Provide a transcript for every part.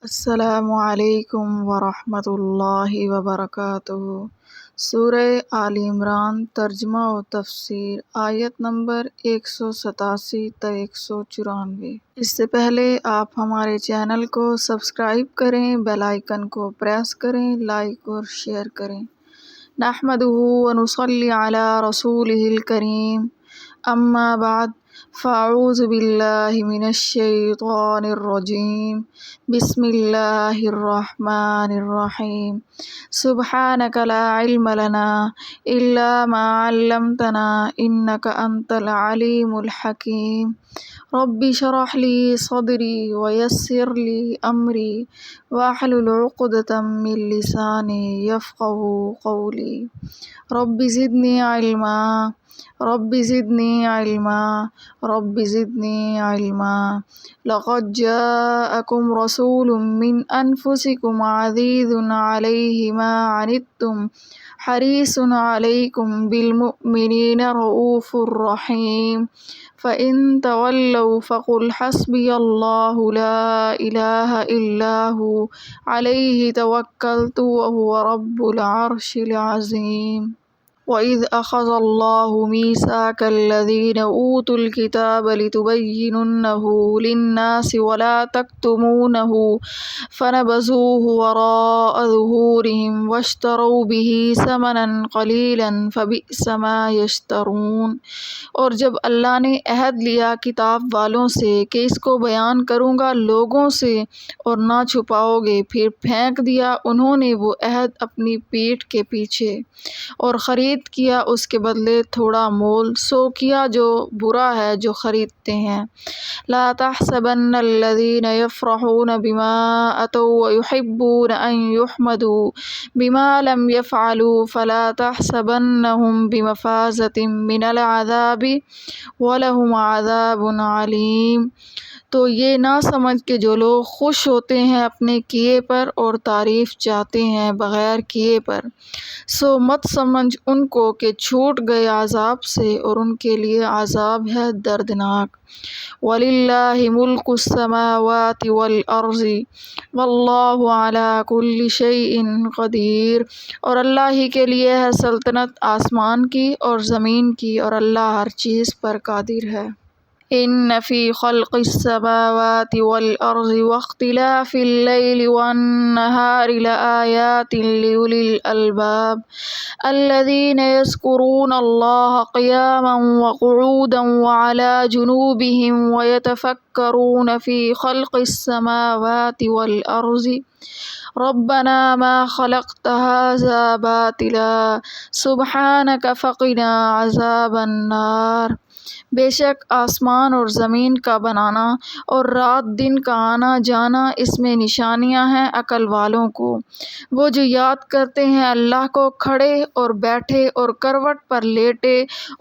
السلام علیکم ورحمۃ اللہ وبرکاتہ۔ سورہ آل عمران ترجمہ و تفسیر، آیت نمبر 187 تا 194۔ اس سے پہلے آپ ہمارے چینل کو سبسکرائب کریں، بیل آئیکن کو پریس کریں، لائک اور شیئر کریں۔ نحمدہ ونصلی علی رسولہ الکریم، اما بعد فاعوذ باللہ من الشیطان الرجیم، بسم اللہ الرحمن الرحیم۔ سبحانک لا علم لنا الا ما علمتنا انک انت العلیم الحکیم۔ رب اشرح لی صدری ویسر لی امری واحلل عقدۃ من لسانی یفقہوا قولی۔ رب زدنی علما، رب زدنی علما، رب زدنی علما۔ لقد جاءکم رسول من انفسکم عزیز علیہ ما عنتم حریص علیکم بالمؤمنین رؤوف رحیم۔ فإن تولوا فقل حسبی اللہ لا الہ الا ہو علیہ توکلت وہو رب العرش العظیم۔ وَإِذْ أَخَذَ اللَّهُ مِيثَاقَ الَّذِينَ أُوتُوا الْكِتَابَ لِتُبَيِّنُنَّهُ لِلنَّاسِ وَلَا تَكْتُمُونَهُ فَنَبَذُوهُ وَرَاءَ ظُهُورِهِمْ وَاشْتَرَوْا بِهِ ثَمَنًا قَلِيلًا فَبِئْسَ مَا يَشْتَرُونَ۔ اور جب اللہ نے عہد لیا کتاب والوں سے کہ اس کو بیان کروں گا لوگوں سے اور نہ چھپاؤ گے، پھر پھینک دیا انہوں نے وہ عہد اپنی پیٹھ کے پیچھے، اور خرید کیا اس کے بدلے تھوڑا مول، سو کیا جو برا ہے جو خریدتے ہیں۔ لا تحسبن الذین یفرحون بما اتوا ویحبون ان یحمدوا بما لم یفعلوا فلا تحسبنہم بمفازۃ من العذاب ولہم عذاب علیم۔ تو یہ نہ سمجھ کہ جو لوگ خوش ہوتے ہیں اپنے کیے پر اور تعریف چاہتے ہیں بغیر کیے پر، سو مت سمجھ ان کو کہ چھوٹ گئے عذاب سے، اور ان کے لیے عذاب ہے دردناک۔ وَلِلَّهِ مُلْكُ السَّمَاوَاتِ وَالْأَرْضِ وَاللَّهُ عَلَى كُلِّ شَيْءٍ قَدِيرٌ، اور اللہ ہی کے لیے ہے سلطنت آسمان کی اور زمین کی، اور اللہ ہر چیز پر قادر ہے۔ ان فی خلق السماوات والارض واختلاف اللیل والنہار لآیات لأولی الالباب الذین یذکرون اللہ قیاما وقعودا وعلی جنوبہم ویتفکرون فی خلق السماوات والارض ربنا ما خلقت هذا باطلا سبحانک فقنا عذاب النار۔ بے شک آسمان اور زمین کا بنانا اور رات دن کا آنا جانا اس میں نشانیاں ہیں عقل والوں کو، وہ جو یاد کرتے ہیں اللہ کو کھڑے اور بیٹھے اور کروٹ پر لیٹے،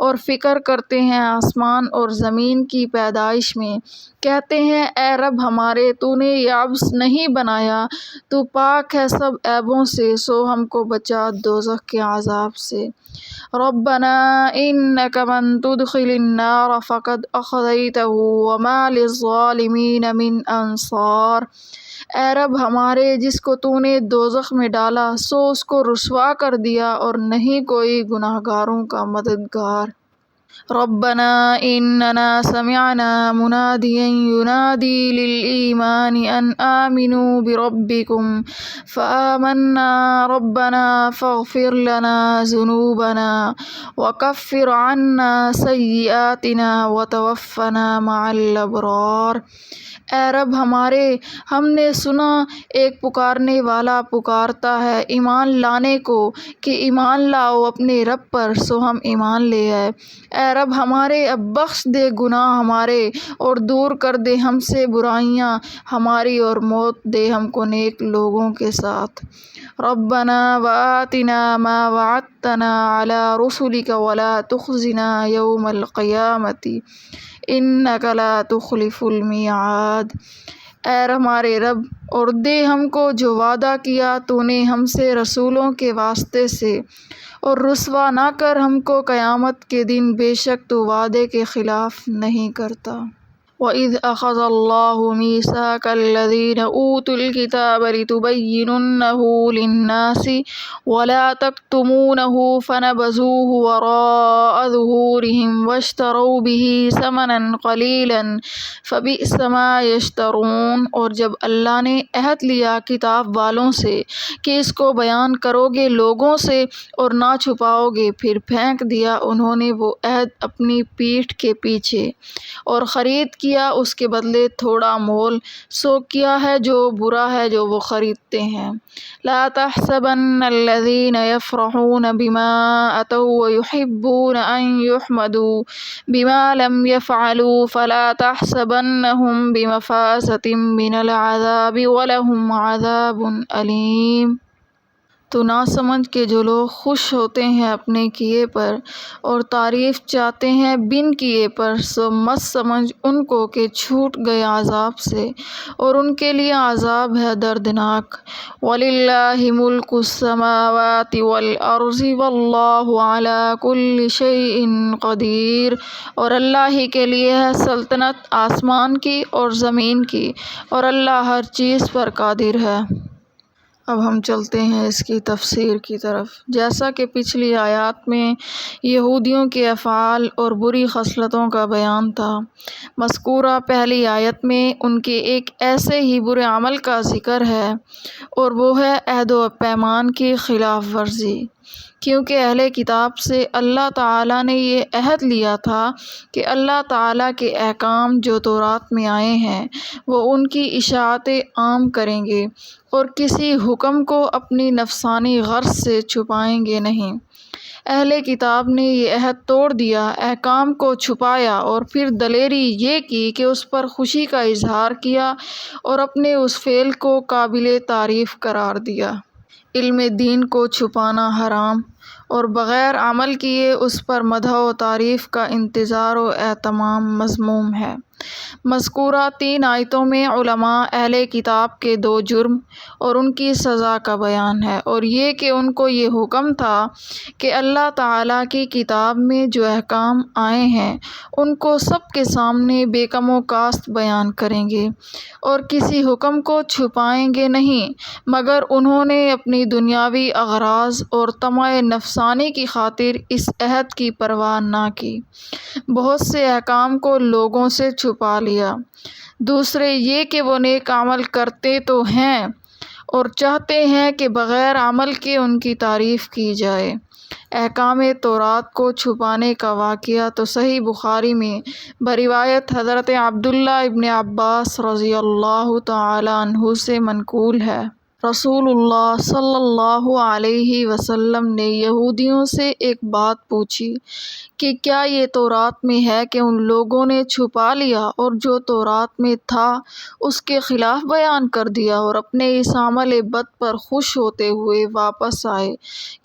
اور فکر کرتے ہیں آسمان اور زمین کی پیدائش میں، کہتے ہیں اے رب ہمارے، تو نے یہ عبث نہیں بنایا، تو پاک ہے سب عیبوں سے، سو ہم کو بچا دوزخ کے عذاب سے۔ ربنا انک من تدخل النار فقد اخذیتہ وما للظالمین من انصار۔ اے رب ہمارے، جس کو تو نے دوزخ میں ڈالا سو اس کو رسوا کر دیا، اور نہیں کوئی گناہ گاروں کا مددگار۔ ربنا اننا سمعنا منادیا ینادی للایمان ان آمنوا بربکم فآمنا ربنا فاغفر لنا ذنوبنا وکفر عنا سیئاتنا وتوفنا مع الابرار۔ اے رب ہمارے، ہم نے سنا ایک پکارنے والا پکارتا ہے ایمان لانے کو کہ ایمان لاؤ اپنے رب پر، سو ہم ایمان لے آئے۔ اے رب ہمارے، اب بخش دے گناہ ہمارے اور دور کر دے ہم سے برائیاں ہماری، اور موت دے ہم کو نیک لوگوں کے ساتھ۔ ربنا وآتنا ما وعدتنا علی رسلک ولا تخزنا یوم القیامۃ انک لا تخلف المیعاد۔ اے ہمارے رب، اور دے ہم کو جو وعدہ کیا تو نے ہم سے رسولوں کے واسطے سے، اور رسوا نہ کر ہم کو قیامت کے دن، بے شک تو وعدے کے خلاف نہیں کرتا۔ وَإِذْ أَخَذَ اللَّهُ مِيثَاقَ الَّذِينَ أُوتُوا الْكِتَابَ لِتُبَيِّنُنَّهُ لِلنَّاسِ وَلَا تَكْتُمُونَهُ فَنَبَذُوهُ وَرَاءَ ظُهُورِهِمْ وَاشْتَرَوْا بِهِ ثَمَنًا قَلِيلًا فَبِئْسَ مَا يَشْتَرُونَ۔ اور جب اللہ نے عہد لیا کتاب والوں سے کہ اس کو بیان کرو گے لوگوں سے اور نہ چھپاؤ گے، پھر پھینک دیا انہوں نے وہ عہد اپنی پیٹھ کے پیچھے اور خرید کیا اس کے بدلے تھوڑا مول، سو کیا ہے جو برا ہے جو وہ خریدتے ہیں۔ لا تحسبن الذين يفرحون بما أتوا ويحبون أن يحمدوا بما لم يفعلوا فلا تحسبنهم بمفازة من العذاب ولهم عذاب أليم۔ تو نہ سمجھ کے جو لوگ خوش ہوتے ہیں اپنے کیے پر اور تعریف چاہتے ہیں بن کیے پر، سو مت سمجھ ان کو کہ چھوٹ گئے عذاب سے، اور ان کے لیے عذاب ہے دردناک۔ وَلِلَّهِ مُلْكُ السَّمَاوَاتِ وَالْأَرْضِ وَاللَّهُ عَلَى كُلِّ شَيْءٍ قَدِيرٌ، اور اللہ ہی کے لیے ہے سلطنت آسمان کی اور زمین کی، اور اللہ ہر چیز پر قادر ہے۔ اب ہم چلتے ہیں اس کی تفسیر کی طرف۔ جیسا کہ پچھلی آیات میں یہودیوں کے افعال اور بری خصلتوں کا بیان تھا، مذکورہ پہلی آیت میں ان کے ایک ایسے ہی برے عمل کا ذکر ہے، اور وہ ہے عہد و پیمان کی خلاف ورزی، کیونکہ اہل کتاب سے اللہ تعالیٰ نے یہ عہد لیا تھا کہ اللہ تعالیٰ کے احکام جو تورات میں آئے ہیں وہ ان کی اشاعت عام کریں گے اور کسی حکم کو اپنی نفسانی غرض سے چھپائیں گے نہیں۔ اہل کتاب نے یہ عہد توڑ دیا، احکام کو چھپایا، اور پھر دلیری یہ کی کہ اس پر خوشی کا اظہار کیا اور اپنے اس فعل کو قابل تعریف قرار دیا۔ علم دین کو چھپانا حرام اور بغیر عمل کیے اس پر مدح و تعریف کا انتظار و اہتمام مذموم ہے۔ مذکورہ 3 آیتوں میں علماء اہل کتاب کے 2 جرم اور ان کی سزا کا بیان ہے، اور یہ کہ ان کو یہ حکم تھا کہ اللہ تعالیٰ کی کتاب میں جو احکام آئے ہیں ان کو سب کے سامنے بے کم و کاست بیان کریں گے اور کسی حکم کو چھپائیں گے نہیں، مگر انہوں نے اپنی دنیاوی اغراض اور طمع نفسانی کی خاطر اس عہد کی پرواہ نہ کی، بہت سے احکام کو لوگوں سے چھپا لیا۔ دوسرے یہ کہ وہ نیک عمل کرتے تو ہیں اور چاہتے ہیں کہ بغیر عمل کے ان کی تعریف کی جائے۔ احکام تورات کو چھپانے کا واقعہ تو صحیح بخاری میں بروایت حضرت عبداللہ ابن عباس رضی اللہ تعالی عنہ سے منقول ہے۔ رسول اللہ صلی اللہ علیہ وسلم نے یہودیوں سے ایک بات پوچھی کہ کیا یہ تورات میں ہے کہ ان لوگوں نے چھپا لیا اور جو تورات میں تھا اس کے خلاف بیان کر دیا اور اپنے اس عمل بد پر خوش ہوتے ہوئے واپس آئے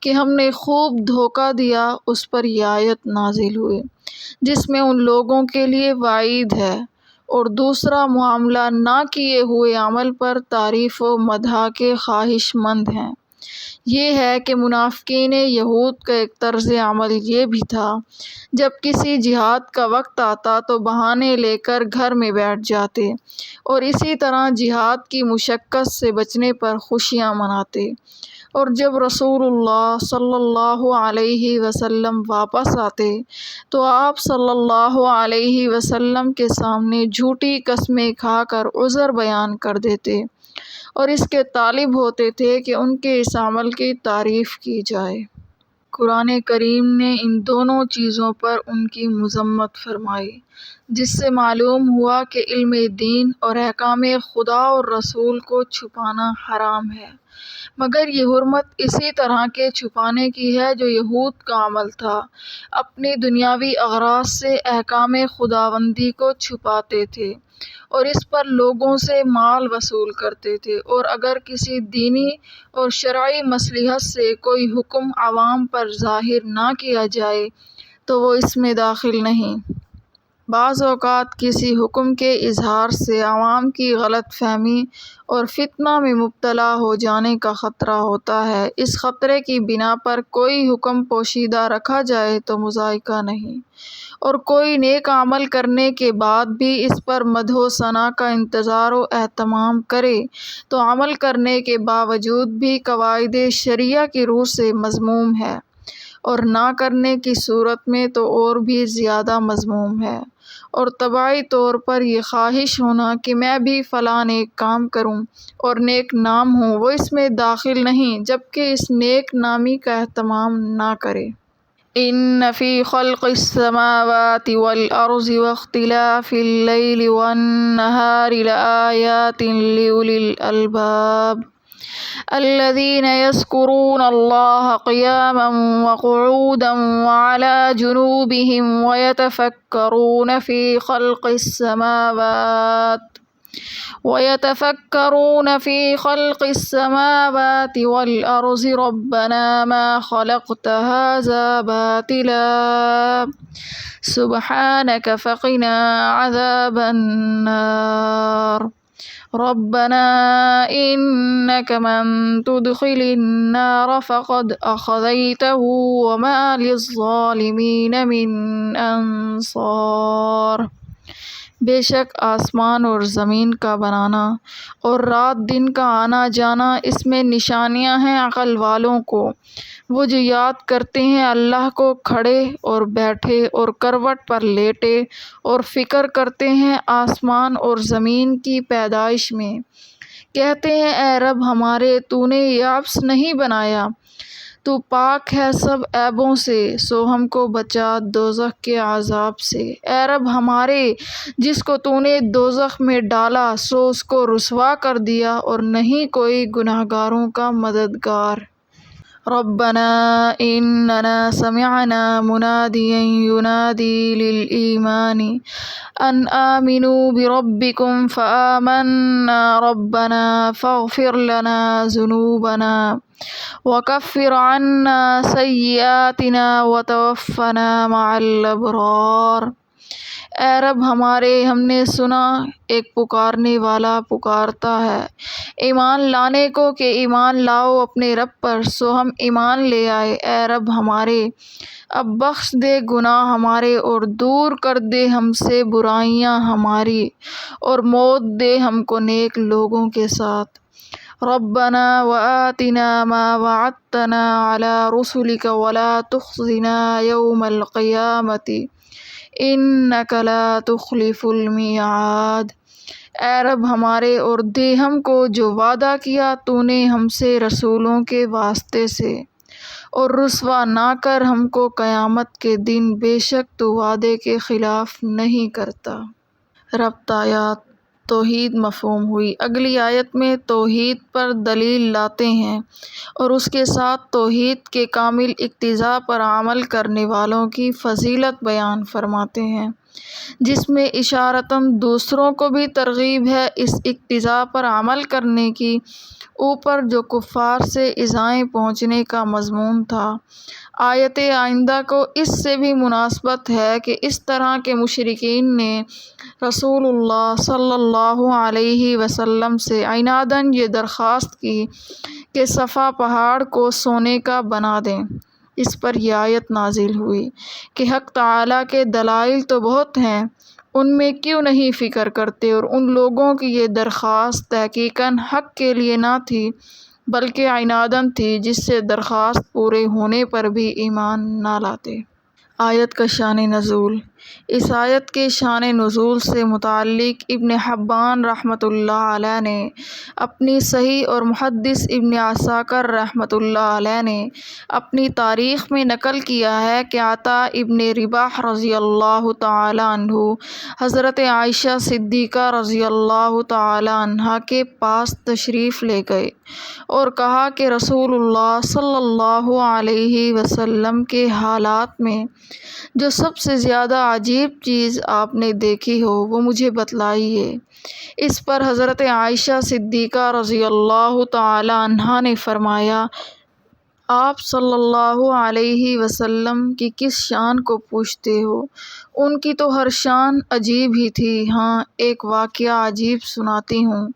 کہ ہم نے خوب دھوکہ دیا۔ اس پر یہ آیت نازل ہوئی جس میں ان لوگوں کے لیے وعید ہے، اور دوسرا معاملہ نہ کیے ہوئے عمل پر تعریف و مدح کے خواہش مند ہیں۔ یہ ہے کہ منافقین یہود کا ایک طرز عمل یہ بھی تھا، جب کسی جہاد کا وقت آتا تو بہانے لے کر گھر میں بیٹھ جاتے اور اسی طرح جہاد کی مشقت سے بچنے پر خوشیاں مناتے، اور جب رسول اللہ صلی اللہ علیہ وسلم واپس آتے تو آپ صلی اللہ علیہ وسلم کے سامنے جھوٹی قسمیں کھا کر عذر بیان کر دیتے اور اس کے طالب ہوتے تھے کہ ان کے اس عمل کی تعریف کی جائے۔ قرآن کریم نے ان دونوں چیزوں پر ان کی مذمت فرمائی، جس سے معلوم ہوا کہ علم دین اور احکام خدا اور رسول کو چھپانا حرام ہے، مگر یہ حرمت اسی طرح کے چھپانے کی ہے جو یہود کا عمل تھا، اپنی دنیاوی اغراض سے احکام خداوندی کو چھپاتے تھے اور اس پر لوگوں سے مال وصول کرتے تھے، اور اگر کسی دینی اور شرعی مصلحت سے کوئی حکم عوام پر ظاہر نہ کیا جائے تو وہ اس میں داخل نہیں۔ بعض اوقات کسی حکم کے اظہار سے عوام کی غلط فہمی اور فتنہ میں مبتلا ہو جانے کا خطرہ ہوتا ہے۔ اس خطرے کی بنا پر کوئی حکم پوشیدہ رکھا جائے تو مذائقہ نہیں، اور کوئی نیک عمل کرنے کے بعد بھی اس پر مدح و ثنا کا انتظار و اہتمام کرے تو عمل کرنے کے باوجود بھی قواعد شرعیہ کی روح سے مذموم ہے، اور نہ کرنے کی صورت میں تو اور بھی زیادہ مذموم ہے۔ اور طبعی طور پر یہ خواہش ہونا کہ میں بھی فلاں نیک کام کروں اور نیک نام ہوں، وہ اس میں داخل نہیں جبکہ اس نیک نامی کا اہتمام نہ کرے۔ ان فی خلق السماوات والارض واختلاف اللیل والنہار لآیات لأولی الالباب الذین یذکرون اللہ قیاما وقعودا وعلی جنوبہم ويتفكرون في خلق السماوات والأرض ربنا ما خلقت هذا باطلا سبحانك فقنا عذاب النار ربنا إنك من تدخل النار فقد أخذيته وما للظالمين من أنصار۔ بے شک آسمان اور زمین کا بنانا اور رات دن کا آنا جانا، اس میں نشانیاں ہیں عقل والوں کو، وہ جو یاد کرتے ہیں اللہ کو کھڑے اور بیٹھے اور کروٹ پر لیٹے، اور فکر کرتے ہیں آسمان اور زمین کی پیدائش میں، کہتے ہیں اے رب ہمارے، تو نے یہ عبث نہیں بنایا، تو پاک ہے سب عیبوں سے، سو ہم کو بچا دوزخ کے عذاب سے۔ اے رب ہمارے، جس کو تو نے دوزخ میں ڈالا سو اس کو رسوا کر دیا، اور نہیں کوئی گناہگاروں کا مددگار۔ ربنا اننا سمعنا منادیا ینادی للایمان ان آمنوا بربکم فآمنا ربنا فاغفر لنا ذنوبنا وکفر عنا سیئاتنا وتوفنا مع الابرار۔ اے رب ہمارے، ہم نے سنا ایک پکارنے والا پکارتا ہے ایمان لانے کو کہ ایمان لاؤ اپنے رب پر، سو ہم ایمان لے آئے۔ اے رب ہمارے، اب بخش دے گناہ ہمارے اور دور کر دے ہم سے برائیاں ہماری، اور موت دے ہم کو نیک لوگوں کے ساتھ۔ ربنا وآتنا ما وعدتنا على رسلك ولا تخزنا يوم القيامة انك لا تخلف الميعاد۔ اے رب ہمارے، اور دے ہم کو جو وعدہ کیا تو نے ہم سے رسولوں کے واسطے سے، اور رسوا نہ کر ہم کو قیامت کے دن، بے شک تو وعدے کے خلاف نہیں کرتا۔ ربط آیات توحید مفہوم ہوئی۔ اگلی آیت میں توحید پر دلیل لاتے ہیں اور اس کے ساتھ توحید کے کامل اقتضاء پر عمل کرنے والوں کی فضیلت بیان فرماتے ہیں، جس میں اشارتاً دوسروں کو بھی ترغیب ہے اس اقتضاء پر عمل کرنے کی، اوپر جو کفار سے ایذائیں پہنچنے کا مضمون تھا۔ آیت آئندہ کو اس سے بھی مناسبت ہے کہ اس طرح کے مشرکین نے رسول اللہ صلی اللہ علیہ وسلم سے عناداً یہ درخواست کی کہ صفا پہاڑ کو سونے کا بنا دیں۔ اس پر یہ آیت نازل ہوئی کہ حق تعالیٰ کے دلائل تو بہت ہیں، ان میں کیوں نہیں فکر کرتے، اور ان لوگوں کی یہ درخواست تحقیقاً حق کے لیے نہ تھی بلکہ عناداً تھی، جس سے درخواست پورے ہونے پر بھی ایمان نہ لاتے۔ آیت کا شان نزول۔ اس آیت کے شان نزول سے متعلق ابن حبان رحمۃ اللہ علیہ نے اپنی صحیح اور محدث ابن عساکر رحمۃ اللہ علیہ نے اپنی تاریخ میں نقل کیا ہے کہ عطا ابن رباح رضی اللہ تعالی عنہ حضرت عائشہ صدیقہ رضی اللہ تعالی عنہا کے پاس تشریف لے گئے اور کہا کہ رسول اللہ صلی اللہ علیہ وسلم کے حالات میں جو سب سے زیادہ عجیب چیز آپ نے دیکھی ہو وہ مجھے بتلائیے۔ اس پر حضرت عائشہ صدیقہ رضی اللہ تعالی عنہا نے فرمایا آپ صلی اللہ علیہ وسلم کی کس شان کو پوچھتے ہو؟ ان کی تو ہر شان عجیب ہی تھی۔ ہاں، ایک واقعہ عجیب سناتی ہوں۔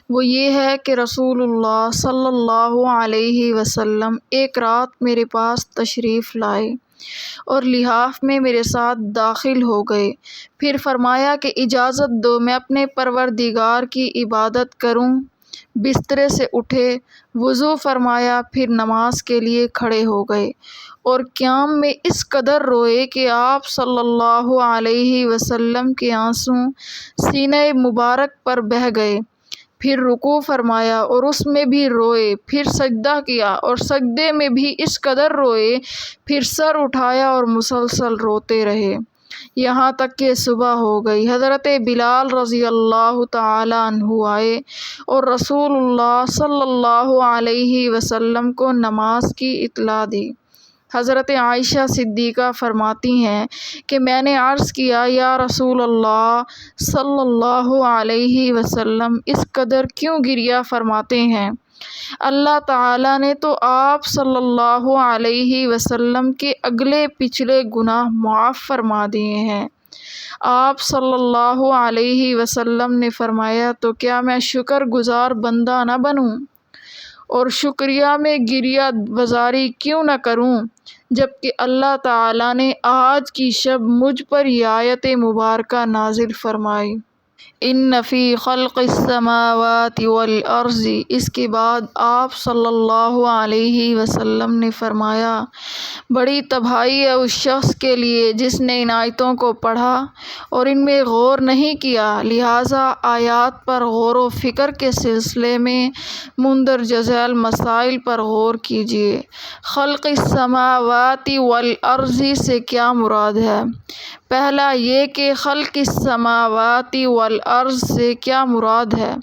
وہ یہ ہے کہ رسول اللہ صلی اللہ علیہ وسلم ایک رات میرے پاس تشریف لائے اور لحاف میں میرے ساتھ داخل ہو گئے۔ پھر فرمایا کہ اجازت دو میں اپنے پروردگار کی عبادت کروں۔ بسترے سے اٹھے، وضو فرمایا، پھر نماز کے لیے کھڑے ہو گئے اور قیام میں اس قدر روئے کہ آپ صلی اللہ علیہ وسلم کے آنسو سینہ مبارک پر بہہ گئے۔ پھر رکوع فرمایا اور اس میں بھی روئے، پھر سجدہ کیا اور سجدے میں بھی اس قدر روئے، پھر سر اٹھایا اور مسلسل روتے رہے یہاں تک کہ صبح ہو گئی۔ حضرت بلال رضی اللہ تعالی عنہ آئے اور رسول اللہ صلی اللہ علیہ وسلم کو نماز کی اطلاع دی۔ حضرت عائشہ صدیقہ فرماتی ہیں کہ میں نے عرض کیا، یا رسول اللہ صلی اللہ علیہ وسلم اس قدر کیوں گریہ فرماتے ہیں؟ اللہ تعالیٰ نے تو آپ صلی اللہ علیہ وسلم کے اگلے پچھلے گناہ معاف فرما دیے ہیں۔ آپ صلی اللہ علیہ وسلم نے فرمایا، تو کیا میں شکر گزار بندہ نہ بنوں اور شکریہ میں گریہ بزاری کیوں نہ کروں، جبکہ اللہ تعالیٰ نے آج کی شب مجھ پر یہ آیت مبارکہ نازل فرمائی، ان فی خلق السماوات والارض۔ اس کے بعد آپ صلی اللہ علیہ وسلم نے فرمایا، بڑی تباہی ہے اس شخص کے لیے جس نے ان آیتوں کو پڑھا اور ان میں غور نہیں کیا۔ لہٰذا آیات پر غور و فکر کے سلسلے میں مندرجہ ذیل مسائل پر غور کیجیے۔ خلق السماوات والارض سے کیا مراد ہے؟ پہلا یہ کہ خلق السماوات والارض سے کیا مراد ہے؟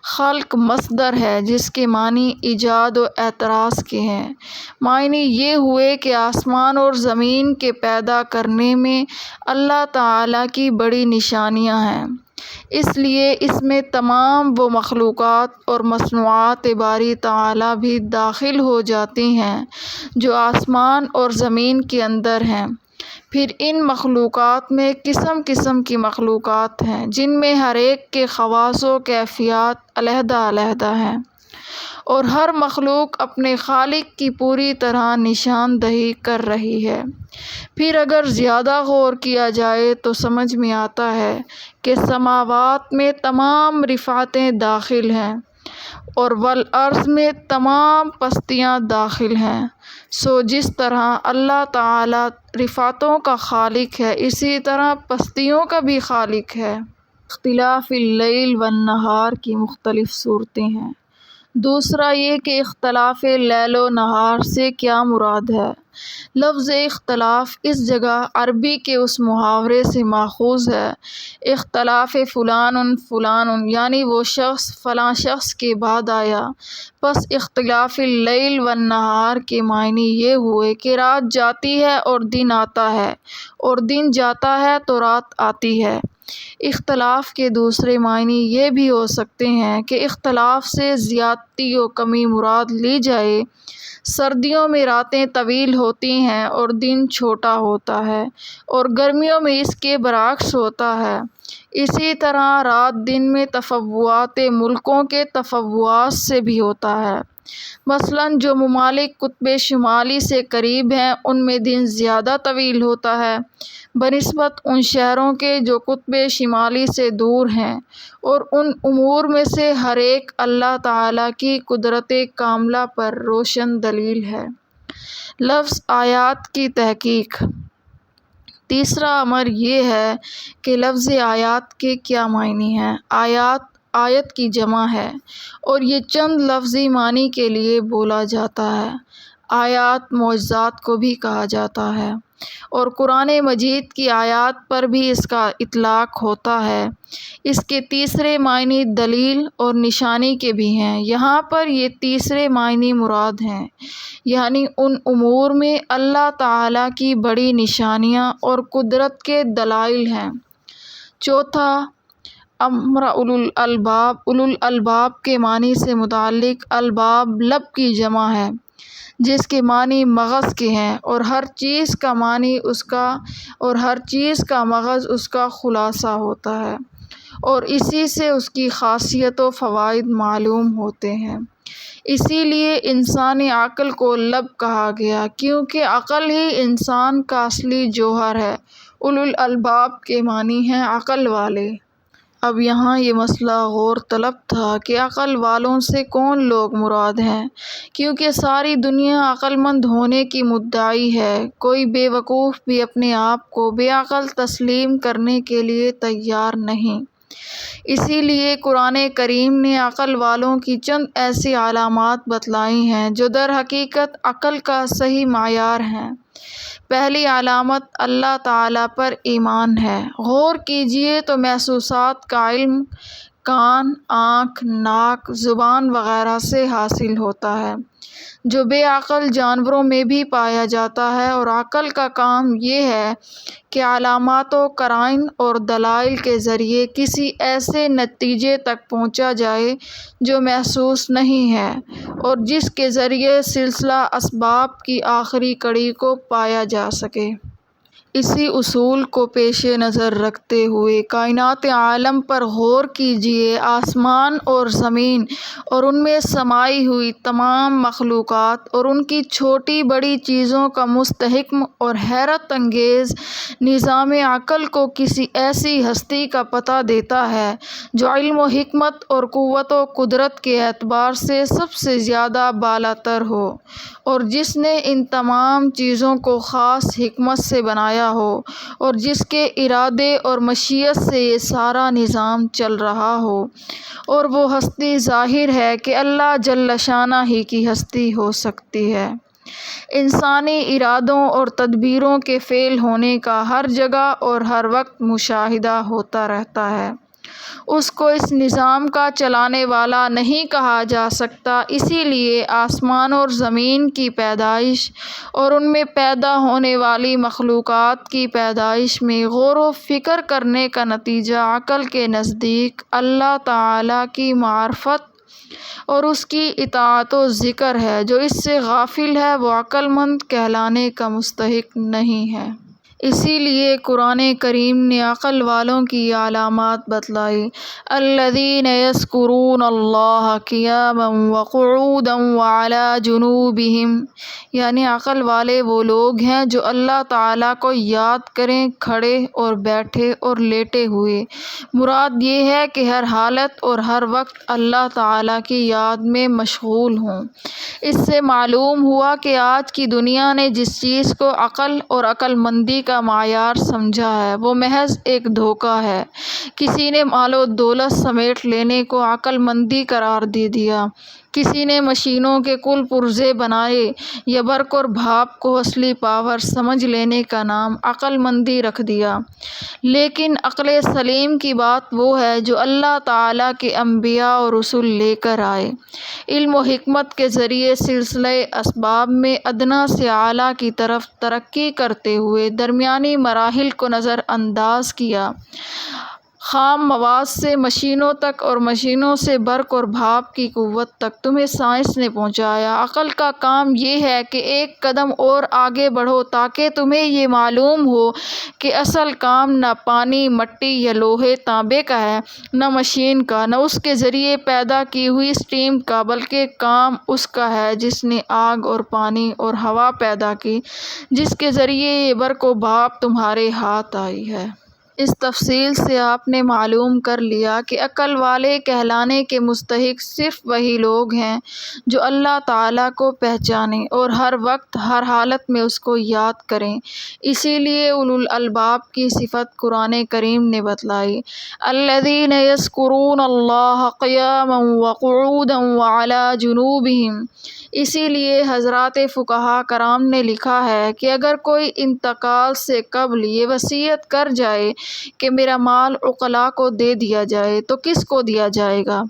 خلق مصدر ہے جس کے معنی ایجاد و اعتراض کے ہیں۔ معنی یہ ہوئے کہ آسمان اور زمین کے پیدا کرنے میں اللہ تعالیٰ کی بڑی نشانیاں ہیں، اس لیے اس میں تمام وہ مخلوقات اور مصنوعات باری تعالیٰ بھی داخل ہو جاتی ہیں جو آسمان اور زمین کے اندر ہیں۔ پھر ان مخلوقات میں قسم قسم کی مخلوقات ہیں جن میں ہر ایک کے خواص و کیفیات علیحدہ علیحدہ ہیں اور ہر مخلوق اپنے خالق کی پوری طرح نشاندہی کر رہی ہے۔ پھر اگر زیادہ غور کیا جائے تو سمجھ میں آتا ہے کہ سماوات میں تمام رفعتیں داخل ہیں اور والارض میں تمام پستیاں داخل ہیں۔ سو جس طرح اللہ تعالیٰ رفعتوں کا خالق ہے، اسی طرح پستیوں کا بھی خالق ہے۔ اختلاف اللیل والنہار کی مختلف صورتیں ہیں۔ دوسرا یہ کہ اختلاف لیل و نہار سے کیا مراد ہے؟ لفظ اختلاف اس جگہ عربی کے اس محاورے سے ماخوذ ہے، اختلاف فلان فلان، یعنی وہ شخص فلاں شخص کے بعد آیا۔ پس اختلاف اللیل والنہار کے معنی یہ ہوئے کہ رات جاتی ہے اور دن آتا ہے اور دن جاتا ہے تو رات آتی ہے۔ اختلاف کے دوسرے معنی یہ بھی ہو سکتے ہیں کہ اختلاف سے زیادتی و کمی مراد لی جائے۔ سردیوں میں راتیں طویل ہوتی ہیں اور دن چھوٹا ہوتا ہے اور گرمیوں میں اس کے برعکس ہوتا ہے۔ اسی طرح رات دن میں تفاوت ملکوں کے تفاوت سے بھی ہوتا ہے۔ مثلاً جو ممالک قطب شمالی سے قریب ہیں ان میں دن زیادہ طویل ہوتا ہے بنسبت ان شہروں کے جو قطب شمالی سے دور ہیں، اور ان امور میں سے ہر ایک اللہ تعالیٰ کی قدرت کاملہ پر روشن دلیل ہے۔ لفظ آیات کی تحقیق۔ تیسرا امر یہ ہے کہ لفظ آیات کے کیا معنی ہیں۔ آیت کی جمع ہے اور یہ چند لفظی معنی کے لیے بولا جاتا ہے۔ آیات معجزات کو بھی کہا جاتا ہے اور قرآن مجید کی آیات پر بھی اس کا اطلاق ہوتا ہے۔ اس کے تیسرے معنی دلیل اور نشانی کے بھی ہیں۔ یہاں پر یہ تیسرے معنی مراد ہیں، یعنی ان امور میں اللہ تعالیٰ کی بڑی نشانیاں اور قدرت کے دلائل ہیں۔ چوتھا امر اولو الالباب۔ اولو الالباب کے معنی سے متعلق الباب لب کی جمع ہے جس کے معنی مغز کے ہیں، اور ہر چیز کا معنی اس کا اور ہر چیز کا مغز اس کا خلاصہ ہوتا ہے، اور اسی سے اس کی خاصیت و فوائد معلوم ہوتے ہیں۔ اسی لیے انسانی عقل کو لب کہا گیا، کیونکہ عقل ہی انسان کا اصلی جوہر ہے۔ اولو الالباب کے معنی ہیں عقل والے۔ اب یہاں یہ مسئلہ غور طلب تھا کہ عقل والوں سے کون لوگ مراد ہیں، کیونکہ ساری دنیا عقل مند ہونے کی مدعی ہے، کوئی بے وقوف بھی اپنے آپ کو بے عقل تسلیم کرنے کے لیے تیار نہیں۔ اسی لیے قرآن کریم نے عقل والوں کی چند ایسی علامات بتلائی ہیں جو در حقیقت عقل کا صحیح معیار ہیں۔ پہلی علامت اللہ تعالیٰ پر ایمان ہے۔ غور کیجئے تو محسوسات کا علم کان، آنکھ، ناک، زبان وغیرہ سے حاصل ہوتا ہے، جو بے عقل جانوروں میں بھی پایا جاتا ہے، اور عقل کا کام یہ ہے کہ علامات و قرائن اور دلائل کے ذریعے کسی ایسے نتیجے تک پہنچا جائے جو محسوس نہیں ہے، اور جس کے ذریعے سلسلہ اسباب کی آخری کڑی کو پایا جا سکے۔ اسی اصول کو پیش نظر رکھتے ہوئے کائنات عالم پر غور کیجئے۔ آسمان اور زمین اور ان میں سمائی ہوئی تمام مخلوقات اور ان کی چھوٹی بڑی چیزوں کا مستحکم اور حیرت انگیز نظام عقل کو کسی ایسی ہستی کا پتہ دیتا ہے جو علم و حکمت اور قوت و قدرت کے اعتبار سے سب سے زیادہ بالاتر ہو، اور جس نے ان تمام چیزوں کو خاص حکمت سے بنایا ہو، اور جس کے ارادے اور مشیت سے یہ سارا نظام چل رہا ہو، اور وہ ہستی ظاہر ہے کہ اللہ جل شانہ ہی کی ہستی ہو سکتی ہے۔ انسانی ارادوں اور تدبیروں کے فعل ہونے کا ہر جگہ اور ہر وقت مشاہدہ ہوتا رہتا ہے۔ اس کو اس نظام کا چلانے والا نہیں کہا جا سکتا، اسی لیے آسمان اور زمین کی پیدائش اور ان میں پیدا ہونے والی مخلوقات کی پیدائش میں غور و فکر کرنے کا نتیجہ عقل کے نزدیک اللہ تعالیٰ کی معرفت اور اس کی اطاعت و ذکر ہے۔ جو اس سے غافل ہے وہ عقل مند کہلانے کا مستحق نہیں ہے۔ اسی لیے قرآن کریم نے عقل والوں کی علامات بتلائی۔ الذین یذکرون اللہ قیاما وقعودا وعلی جنوبہم، یعنی عقل والے وہ لوگ ہیں جو اللہ تعالیٰ کو یاد کریں کھڑے اور بیٹھے اور لیٹے ہوئے۔ مراد یہ ہے کہ ہر حالت اور ہر وقت اللہ تعالیٰ کی یاد میں مشغول ہوں۔ اس سے معلوم ہوا کہ آج کی دنیا نے جس چیز کو عقل اور عقل مندی کا معیار سمجھا ہے وہ محض ایک دھوکہ ہے۔ کسی نے مال و دولت سمیٹ لینے کو عقل مندی قرار دے دیا، کسی نے مشینوں کے کل پرزے بنائے یا برق اور بھاپ کو اصلی پاور سمجھ لینے کا نام عقل مندی رکھ دیا۔ لیکن عقل سلیم کی بات وہ ہے جو اللہ تعالیٰ کے انبیاء اور رسول لے کر آئے، علم و حکمت کے ذریعے سلسلہ اسباب میں ادنیٰ سے اعلیٰ کی طرف ترقی کرتے ہوئے درمیانی مراحل کو نظر انداز کیا، خام مواد سے مشینوں تک اور مشینوں سے برق اور بھاپ کی قوت تک تمہیں سائنس نے پہنچایا۔ عقل کا کام یہ ہے کہ ایک قدم اور آگے بڑھو تاکہ تمہیں یہ معلوم ہو کہ اصل کام نہ پانی، مٹی یا لوہے تانبے کا ہے، نہ مشین کا، نہ اس کے ذریعے پیدا کی ہوئی اسٹیم کا، بلکہ کام اس کا ہے جس نے آگ اور پانی اور ہوا پیدا کی، جس کے ذریعے یہ برق و بھاپ تمہارے ہاتھ آئی ہے۔ اس تفصیل سے آپ نے معلوم کر لیا کہ عقل والے کہلانے کے مستحق صرف وہی لوگ ہیں جو اللہ تعالیٰ کو پہچانیں اور ہر وقت ہر حالت میں اس کو یاد کریں۔ اسی لیے اولو الالباب کی صفت قرآن کریم نے بتلائی۔ الذین یذکرون اللہ قیاما وقعودا وعلی جنوبہم۔ اسی لیے حضرات فقہا کرام نے لکھا ہے کہ اگر کوئی انتقال سے قبل یہ وصیت کر جائے کہ میرا مال عقلاء کو دے دیا جائے تو کس کو دیا جائے گا؟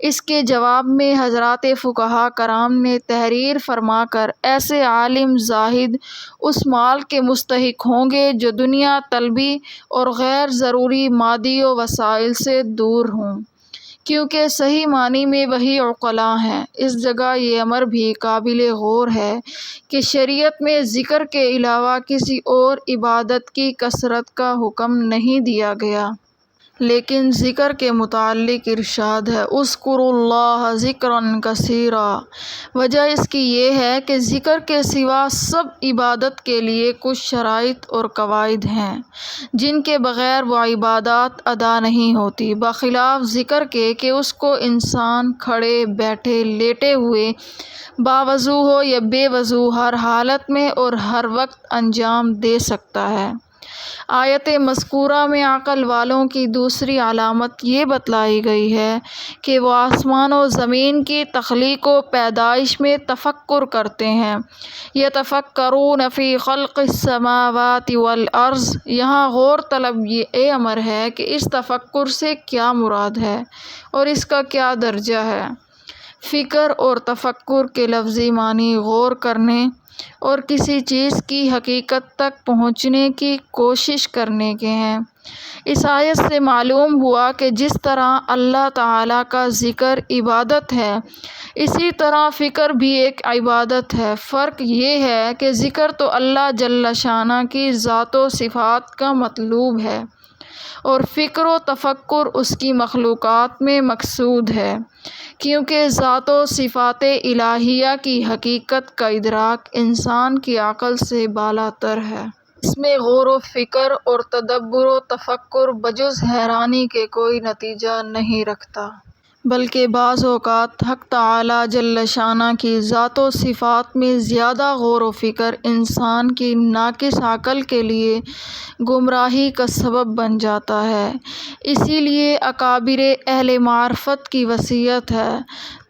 اس کے جواب میں حضرات فقہا کرام نے تحریر فرما کر ایسے عالم زاہد اس مال کے مستحق ہوں گے جو دنیا طلبی اور غیر ضروری مادی و وسائل سے دور ہوں، کیونکہ صحیح معنی میں وہی عقلاء ہیں۔ اس جگہ یہ امر بھی قابل غور ہے کہ شریعت میں ذکر کے علاوہ کسی اور عبادت کی کثرت کا حکم نہیں دیا گیا، لیکن ذکر کے متعلق ارشاد ہے اذکروا اللہ ذکرا کثیرا۔ وجہ اس کی یہ ہے کہ ذکر کے سوا سب عبادت کے لیے کچھ شرائط اور قواعد ہیں جن کے بغیر وہ عبادات ادا نہیں ہوتی، بخلاف ذکر کے کہ اس کو انسان کھڑے بیٹھے لیٹے ہوئے، باوضو ہو یا بے وضو، ہر حالت میں اور ہر وقت انجام دے سکتا ہے۔ آیت مذکورہ میں عقل والوں کی دوسری علامت یہ بتلائی گئی ہے کہ وہ آسمان و زمین کی تخلیق و پیدائش میں تفکر کرتے ہیں۔ یتفکرون فی خلق السماوات والارض۔ یہاں غور طلب یہ امر ہے کہ اس تفکر سے کیا مراد ہے اور اس کا کیا درجہ ہے۔ فکر اور تفکر کے لفظی معنی غور کرنے اور کسی چیز کی حقیقت تک پہنچنے کی کوشش کرنے کے ہیں۔ اس آیت سے معلوم ہوا کہ جس طرح اللہ تعالیٰ کا ذکر عبادت ہے، اسی طرح فکر بھی ایک عبادت ہے۔ فرق یہ ہے کہ ذکر تو اللہ جل شانہ کی ذات و صفات کا مطلوب ہے اور فکر و تفکر اس کی مخلوقات میں مقصود ہے، کیونکہ ذات و صفات الہیہ کی حقیقت کا ادراک انسان کی عقل سے بالا تر ہے۔ اس میں غور و فکر اور تدبر و تفکر بجز حیرانی کے کوئی نتیجہ نہیں رکھتا، بلکہ بعض اوقات حق تعالیٰ جل شانہ کی ذات و صفات میں زیادہ غور و فکر انسان کی ناقص عقل کے لیے گمراہی کا سبب بن جاتا ہے۔ اسی لیے اکابر اہل معرفت کی وصیت ہے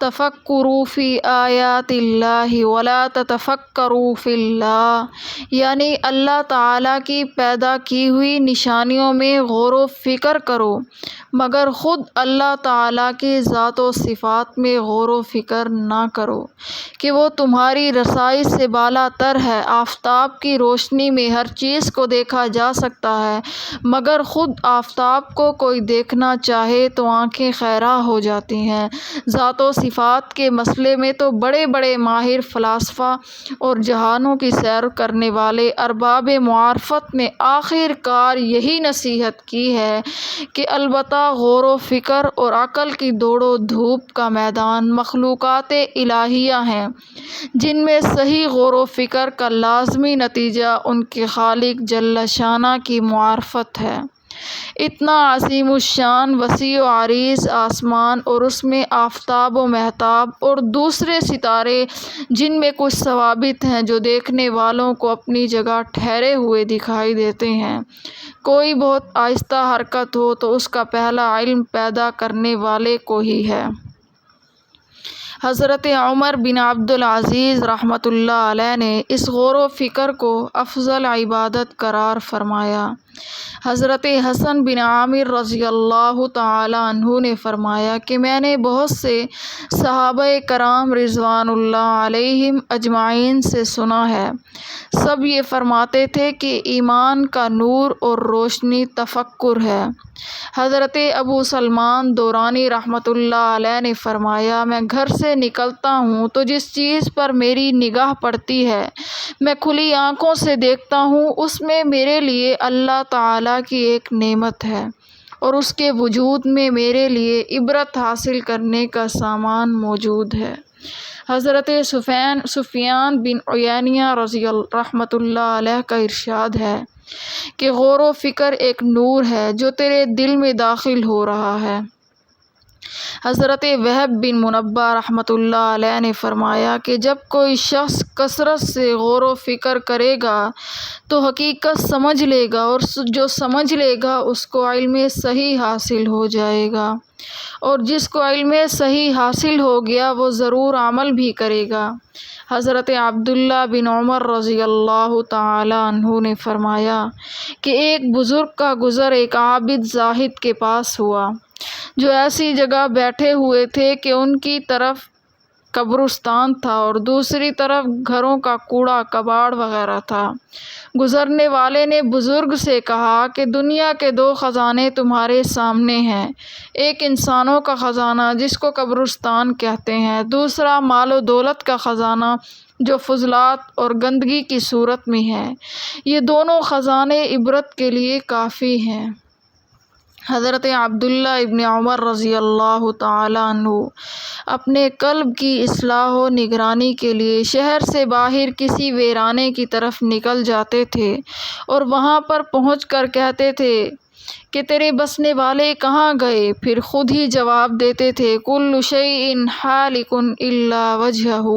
تفکروا فی آیات اللہ ولا تتفکروا فی اللہ، یعنی اللہ تعالیٰ کی پیدا کی ہوئی نشانیوں میں غور و فکر کرو مگر خود اللہ تعالیٰ کی ذات و صفات میں غور و فکر نہ کرو کہ وہ تمہاری رسائی سے بالا تر ہے۔ آفتاب کی روشنی میں ہر چیز کو دیکھا جا سکتا ہے، مگر خود آفتاب کو کوئی دیکھنا چاہے تو آنکھیں خیرہ ہو جاتی ہیں۔ ذات و صفات کے مسئلے میں تو بڑے بڑے ماہر فلاسفہ اور جہانوں کی سیر کرنے والے ارباب معرفت نے آخر کار یہی نصیحت کی ہے کہ البتہ غور و فکر اور عقل کی دوڑ و دھوپ کا میدان مخلوقات الہیہ ہیں، جن میں صحیح غور و فکر کا لازمی نتیجہ ان کے خالق جل شانہ کی معرفت ہے۔ اتنا عظیم الشان وسیع و عریض آسمان اور اس میں آفتاب و مہتاب اور دوسرے ستارے جن میں کچھ ثوابت ہیں جو دیکھنے والوں کو اپنی جگہ ٹھہرے ہوئے دکھائی دیتے ہیں، کوئی بہت آہستہ حرکت ہو تو اس کا پہلا علم پیدا کرنے والے کو ہی ہے۔ حضرت عمر بن عبد العزیز رحمۃ اللہ علیہ نے اس غور و فکر کو افضل عبادت قرار فرمایا۔ حضرت حسن بن عامر رضی اللہ تعالی عنہ نے فرمایا کہ میں نے بہت سے صحابہ کرام رضوان اللہ علیہم اجمعین سے سنا ہے، سب یہ فرماتے تھے کہ ایمان کا نور اور روشنی تفکر ہے۔ حضرت ابو سلمان دورانی رحمۃ اللہ علیہ نے فرمایا میں گھر سے نکلتا ہوں تو جس چیز پر میری نگاہ پڑتی ہے میں کھلی آنکھوں سے دیکھتا ہوں، اس میں میرے لیے اللہ تعالیٰ کی ایک نعمت ہے اور اس کے وجود میں میرے لیے عبرت حاصل کرنے کا سامان موجود ہے۔ حضرت سفیان بن عیینہ رحمۃ اللہ علیہ کا ارشاد ہے کہ غور و فکر ایک نور ہے جو تیرے دل میں داخل ہو رہا ہے۔ حضرت وہب بن منبہ رحمۃ اللہ علیہ نے فرمایا کہ جب کوئی شخص کثرت سے غور و فکر کرے گا تو حقیقت سمجھ لے گا اور جو سمجھ لے گا اس کو علم صحیح حاصل ہو جائے گا، اور جس کو علم صحیح حاصل ہو گیا وہ ضرور عمل بھی کرے گا۔ حضرت عبداللہ بن عمر رضی اللہ تعالی عنہ نے فرمایا کہ ایک بزرگ کا گزر ایک عابد زاہد کے پاس ہوا جو ایسی جگہ بیٹھے ہوئے تھے کہ ان کی طرف قبرستان تھا اور دوسری طرف گھروں کا کوڑا کباڑ وغیرہ تھا۔ گزرنے والے نے بزرگ سے کہا کہ دنیا کے دو خزانے تمہارے سامنے ہیں، ایک انسانوں کا خزانہ جس کو قبرستان کہتے ہیں، دوسرا مال و دولت کا خزانہ جو فضلات اور گندگی کی صورت میں ہے۔ یہ دونوں خزانے عبرت کے لیے کافی ہیں۔ حضرت عبداللہ ابن عمر رضی اللہ تعالیٰ عنہ اپنے قلب کی اصلاح و نگرانی کے لیے شہر سے باہر کسی ویرانے کی طرف نکل جاتے تھے اور وہاں پر پہنچ کر کہتے تھے کہ تیرے بسنے والے کہاں گئے؟ پھر خود ہی جواب دیتے تھے کل شیء حالک الا وجہہ،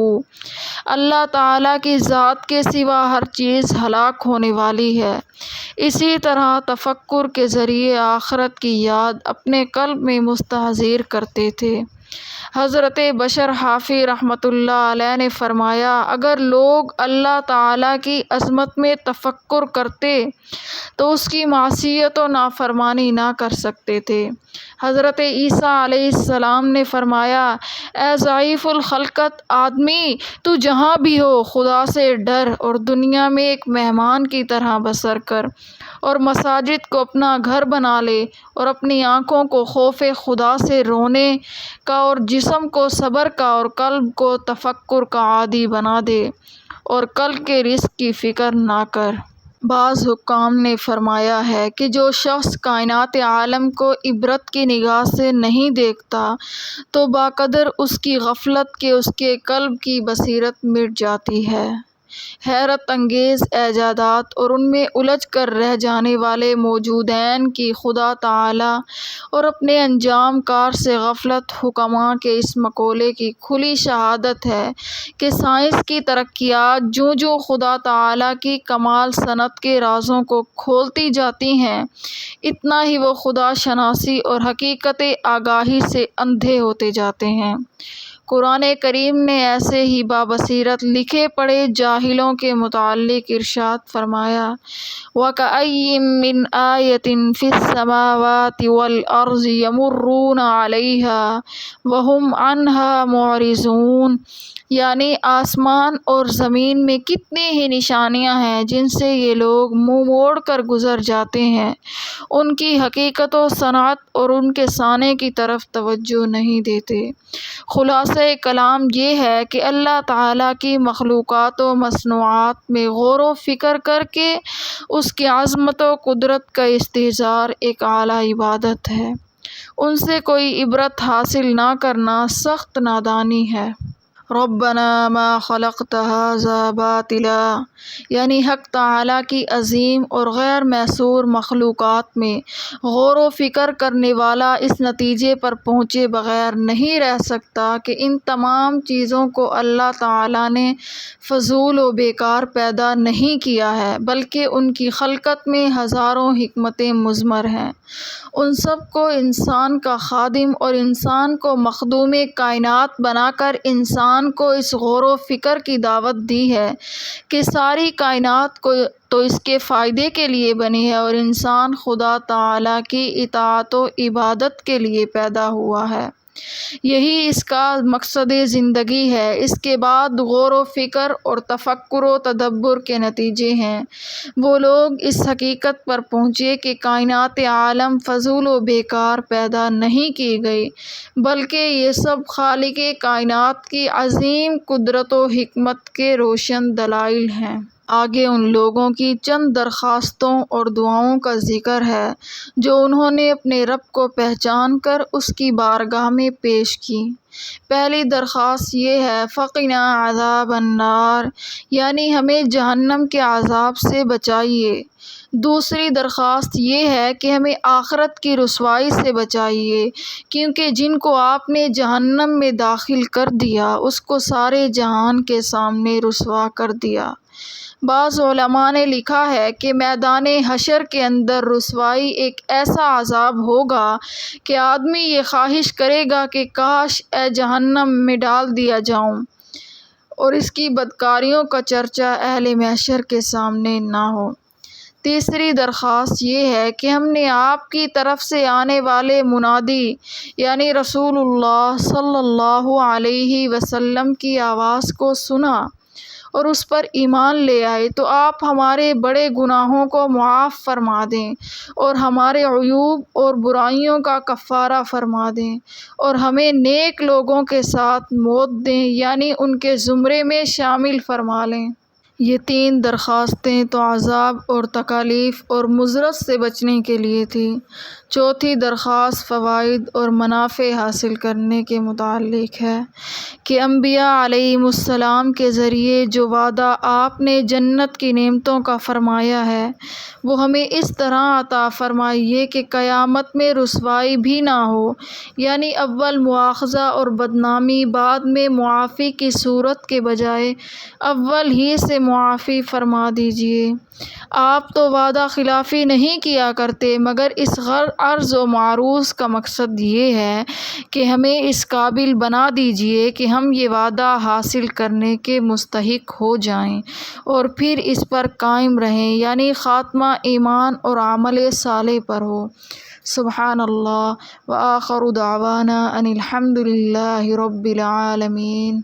اللہ تعالیٰ کی ذات کے سوا ہر چیز ہلاک ہونے والی ہے۔ اسی طرح تفکر کے ذریعے آخرت کی یاد اپنے قلب میں مستحضر کرتے تھے۔ حضرت بشر حافی رحمۃ اللہ علیہ نے فرمایا اگر لوگ اللہ تعالیٰ کی عظمت میں تفکر کرتے تو اس کی معصیت و نافرمانی نہ کر سکتے تھے۔ حضرت عیسیٰ علیہ السلام نے فرمایا اے ضعیف الخلقت آدمی، تو جہاں بھی ہو خدا سے ڈر اور دنیا میں ایک مہمان کی طرح بسر کر، اور مساجد کو اپنا گھر بنا لے، اور اپنی آنکھوں کو خوف خدا سے رونے کا اور جسم کو صبر کا اور قلب کو تفکر کا عادی بنا دے، اور کل کے رزق کی فکر نہ کر۔ بعض حکام نے فرمایا ہے کہ جو شخص کائنات عالم کو عبرت کی نگاہ سے نہیں دیکھتا تو بقدر اس کی غفلت کے اس کے قلب کی بصیرت مٹ جاتی ہے۔ حیرت انگیز ایجادات اور ان میں الجھ کر رہ جانے والے موجودین کی خدا تعالیٰ اور اپنے انجام کار سے غفلت حکماء کے اس مقولے کی کھلی شہادت ہے کہ سائنس کی ترقیات جوں جوں خدا تعالیٰ کی کمال صنعت کے رازوں کو کھولتی جاتی ہیں، اتنا ہی وہ خدا شناسی اور حقیقت آگاہی سے اندھے ہوتے جاتے ہیں۔ قرآن کریم نے ایسے ہی بابصیرت لکھے پڑھے جاہلوں کے متعلق ارشاد فرمایا وَكَأَيِّن مِّنْ آيَةٍ فِي السَّمَاوَاتِ وَالْأَرْضِ يَمُرُّونَ عَلَيْهَا وَهُمْ عَنْهَا مُعْرِضُونَ، یعنی آسمان اور زمین میں کتنی ہی نشانیاں ہیں جن سے یہ لوگ منہ موڑ کر گزر جاتے ہیں، ان کی حقیقت و صنعت اور ان کے صانع کی طرف توجہ نہیں دیتے۔ خلاصہ کلام یہ ہے کہ اللہ تعالیٰ کی مخلوقات و مصنوعات میں غور و فکر کر کے اس کی عظمت و قدرت کا استحضار ایک اعلیٰ عبادت ہے۔ ان سے کوئی عبرت حاصل نہ کرنا سخت نادانی ہے۔ ربنا ما خلقت هذا باطلا، یعنی حق تعالیٰ کی عظیم اور غیر محصور مخلوقات میں غور و فکر کرنے والا اس نتیجے پر پہنچے بغیر نہیں رہ سکتا کہ ان تمام چیزوں کو اللہ تعالیٰ نے فضول و بیکار پیدا نہیں کیا ہے، بلکہ ان کی خلقت میں ہزاروں حکمتیں مضمر ہیں۔ ان سب کو انسان کا خادم اور انسان کو مخدوم کائنات بنا کر انسان کو اس غور و فکر کی دعوت دی ہے کہ ساری کائنات کو تو اس کے فائدے کے لیے بنی ہے اور انسان خدا تعالیٰ کی اطاعت و عبادت کے لیے پیدا ہوا ہے۔ یہی اس کا مقصد زندگی ہے۔ اس کے بعد غور و فکر اور تفکر و تدبر کے نتیجے ہیں۔ وہ لوگ اس حقیقت پر پہنچے کہ کائنات عالم فضول و بیکار پیدا نہیں کی گئی، بلکہ یہ سب خالق کائنات کی عظیم قدرت و حکمت کے روشن دلائل ہیں۔ آگے ان لوگوں کی چند درخواستوں اور دعاؤں کا ذکر ہے جو انہوں نے اپنے رب کو پہچان کر اس کی بارگاہ میں پیش کی۔ پہلی درخواست یہ ہے فقنا عذاب النار، یعنی ہمیں جہنم کے عذاب سے بچائیے۔ دوسری درخواست یہ ہے کہ ہمیں آخرت کی رسوائی سے بچائیے، کیونکہ جن کو آپ نے جہنم میں داخل کر دیا اس کو سارے جہان کے سامنے رسوا کر دیا۔ بعض علماء نے لکھا ہے کہ میدان حشر کے اندر رسوائی ایک ایسا عذاب ہوگا کہ آدمی یہ خواہش کرے گا کہ کاش اے جہنم میں ڈال دیا جاؤں، اور اس کی بدکاریوں کا چرچا اہل محشر کے سامنے نہ ہو۔ تیسری درخواست یہ ہے کہ ہم نے آپ کی طرف سے آنے والے منادی یعنی رسول اللہ صلی اللہ علیہ وسلم کی آواز کو سنا اور اس پر ایمان لے آئے تو آپ ہمارے بڑے گناہوں کو معاف فرما دیں اور ہمارے عیوب اور برائیوں کا کفارہ فرما دیں اور ہمیں نیک لوگوں کے ساتھ موت دیں یعنی ان کے زمرے میں شامل فرما لیں۔ یہ تین درخواستیں تو عذاب اور تکالیف اور مضرت سے بچنے کے لیے تھی۔ چوتھی درخواست فوائد اور منافع حاصل کرنے کے متعلق ہے کہ انبیاء علیہم السلام کے ذریعے جو وعدہ آپ نے جنت کی نعمتوں کا فرمایا ہے وہ ہمیں اس طرح عطا فرمائیے کہ قیامت میں رسوائی بھی نہ ہو، یعنی اول مواخذہ اور بدنامی، بعد میں معافی کی صورت کے بجائے اول ہی سے معافی فرما دیجیے۔ آپ تو وعدہ خلافی نہیں کیا کرتے، مگر اس عرض و معروض کا مقصد یہ ہے کہ ہمیں اس قابل بنا دیجیے کہ ہم یہ وعدہ حاصل کرنے کے مستحق ہو جائیں اور پھر اس پر قائم رہیں، یعنی خاتمہ ایمان اور عمل صالح پر ہو۔ سبحان اللہ وآخر دعوانا ان الحمد للہ رب العالمین۔